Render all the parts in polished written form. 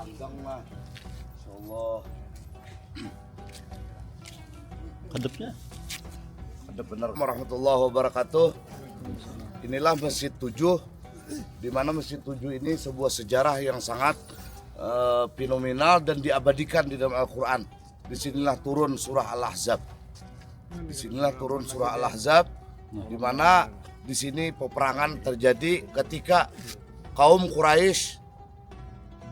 Panggang lah. Insyaallah. Kedepnya. Ada benar. Warahmatullahi wabarakatuh. Inilah Masjid 7, di mana Masjid 7 ini sebuah sejarah yang sangat fenomenal dan diabadikan di dalam Al-Quran. Disinilah turun surah Al-Ahzab. Disinilah turun surah Al-Ahzab, di mana di sini peperangan terjadi ketika kaum Quraisy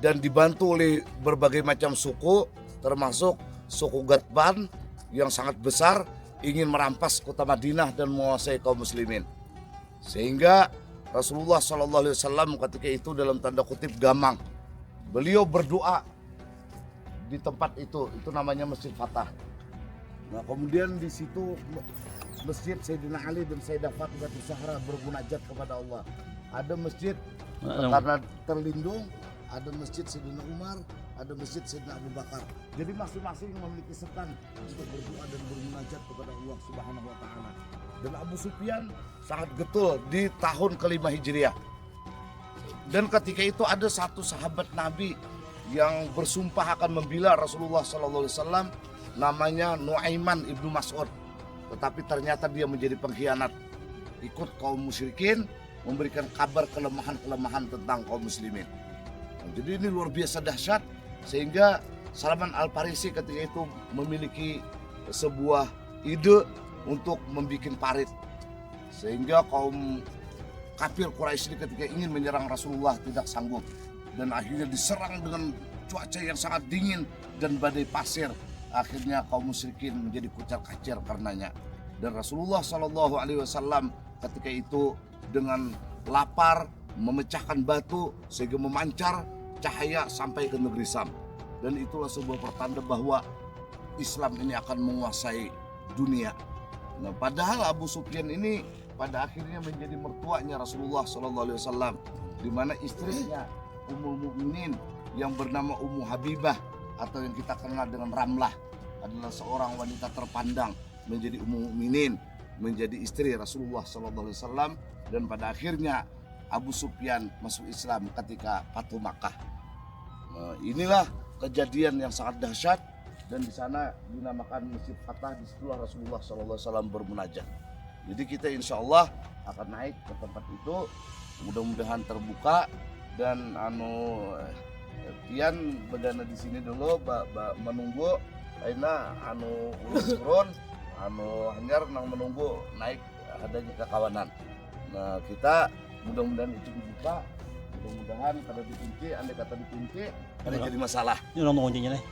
dan dibantu oleh berbagai macam suku, termasuk suku Gatban yang sangat besar, ingin merampas kota Madinah dan menguasai kaum muslimin. Sehingga Rasulullah SAW ketika itu dalam tanda kutip gamang. Beliau berdoa di tempat itu namanya Masjid Fatah. Nah, kemudian di situ masjid Sayyidina Ali dan Sayyidah Fatimah Zahra bermunajat kepada Allah. Ada masjid karena terlindung, ada masjid Sayyidina Umar, ada masjid Sayyidina Abu Bakar. Jadi masing-masing memiliki setan untuk berdoa dan bermunajat kepada Allah Subhanahu wa taala. Dan Abu Sufyan sangat getol di tahun ke-5 Hijriah. Dan ketika itu ada satu sahabat Nabi yang bersumpah akan membela Rasulullah SAW, namanya Nuaiman ibnu Mas'ud. Tetapi ternyata dia menjadi pengkhianat, ikut kaum musyrikin, memberikan kabar kelemahan-kelemahan tentang kaum muslimin. Nah, jadi ini luar biasa dahsyat, sehingga Salman Al-Farisi ketika itu memiliki sebuah ide untuk membuat parit, sehingga kaum kafir Quraisy ketika ingin menyerang Rasulullah tidak sanggup, dan akhirnya diserang dengan cuaca yang sangat dingin dan badai pasir. Akhirnya kaum musyrikin menjadi kucar-kacir karenanya. Dan Rasulullah SAW ketika itu dengan lapar memecahkan batu sehingga memancar cahaya sampai ke negeri Sam. Dan itulah sebuah pertanda bahwa Islam ini akan menguasai dunia. Nah, padahal Abu Sufyan ini pada akhirnya menjadi mertuanya Rasulullah SAW, di mana istrinya Ummul Mukminin yang bernama Ummu Habibah atau yang kita kenal dengan Ramlah adalah seorang wanita terpandang menjadi Ummu Mukminin, menjadi istri Rasulullah SAW, dan pada akhirnya Abu Sufyan masuk Islam ketika Fatu Makkah. Nah, inilah kejadian yang sangat dahsyat, dan di sana dinamakan Masjid Fatah. Disitulah Rasulullah SAW bermunajat. Jadi kita insya Allah akan naik ke tempat itu, mudah-mudahan terbuka. Dan Tian berdana di sini dulu, menunggu Aina ulun turun, hanyar nang menunggu naik adanya kekawanan. Nah, kita mudah-mudahan itu dibuka, mudah-mudahan kada dikunci, andai kata dikunci kada jadi masalah. Ini orang kuncinya nih.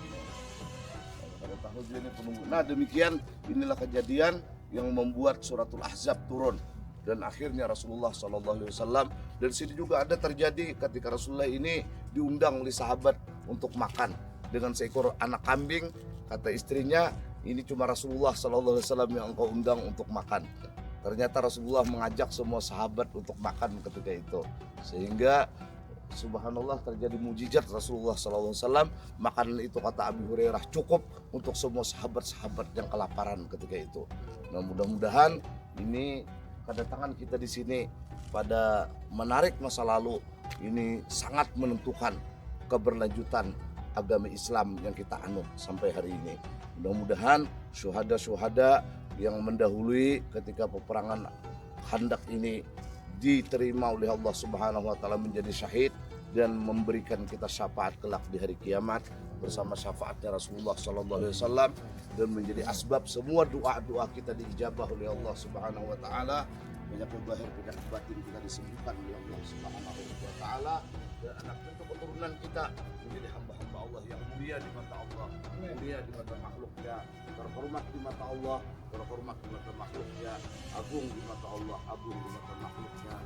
Pada tahun ini penunggu. Nah, demikian inilah kejadian yang membuat suratul Ahzab turun, dan akhirnya Rasulullah SAW. Dan sini juga ada terjadi ketika Rasulullah ini diundang oleh sahabat untuk makan dengan seekor anak kambing. Kata istrinya, ini cuma Rasulullah SAW yang engkau undang untuk makan. Ternyata Rasulullah mengajak semua sahabat untuk makan ketika itu, sehingga subhanallah terjadi mujizat Rasulullah SAW. Makanan itu kata Abu Hurairah cukup untuk semua sahabat-sahabat yang kelaparan ketika itu. Nah, mudah-mudahan ini kedatangan kita di sini pada menarik masa lalu ini sangat menentukan keberlanjutan agama Islam yang kita anut sampai hari ini. Mudah-mudahan syuhada-syuhada yang mendahului ketika peperangan Khandaq ini diterima oleh Allah Subhanahu wa taala menjadi syahid dan memberikan kita syafaat kelak di hari kiamat bersama syafaatnya Rasulullah SAW, dan menjadi asbab semua doa-doa kita diijabah oleh Allah Subhanahu wa taala. Penyakit zahir, penyakit batin kita disembuhkan oleh Allah Subhanahu wa taala, dan anak cucu keturunan kita menjadi hamba-hamba Allah yang mulia di mata Allah, mulia di mata makhluknya, terhormat di mata Allah, terhormat di mata makhluknya, agung di mata Allah, agung di mata makhluknya.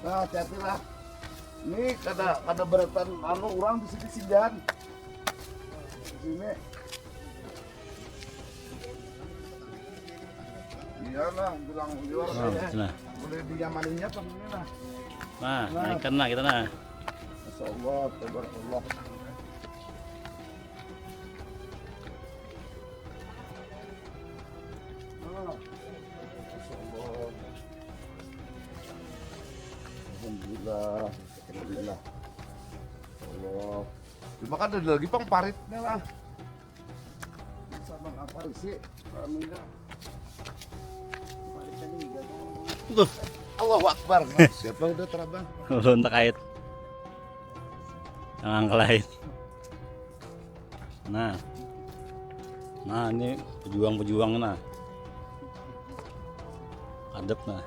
Nah, hati-hatilah. Ini kada beratan orang di sini sindan. Di sini. Iya lah, bilang liur. Boleh dinyamaninya ini lah. Nah, naikkan lah kita nah. Masyaallah, tabarakallah. Alhamdulillah. Alhamdulillah. Allah. Terima kasih lagi pang paritnya lah. Sama apa sih? Alhamdulillah. Tuh, Allahu Akbar. Nah, siapa udah terabang? lontak kait. Jangan kelain. Nah. Nah, ini pejuang-pejuang nah. Adep nah.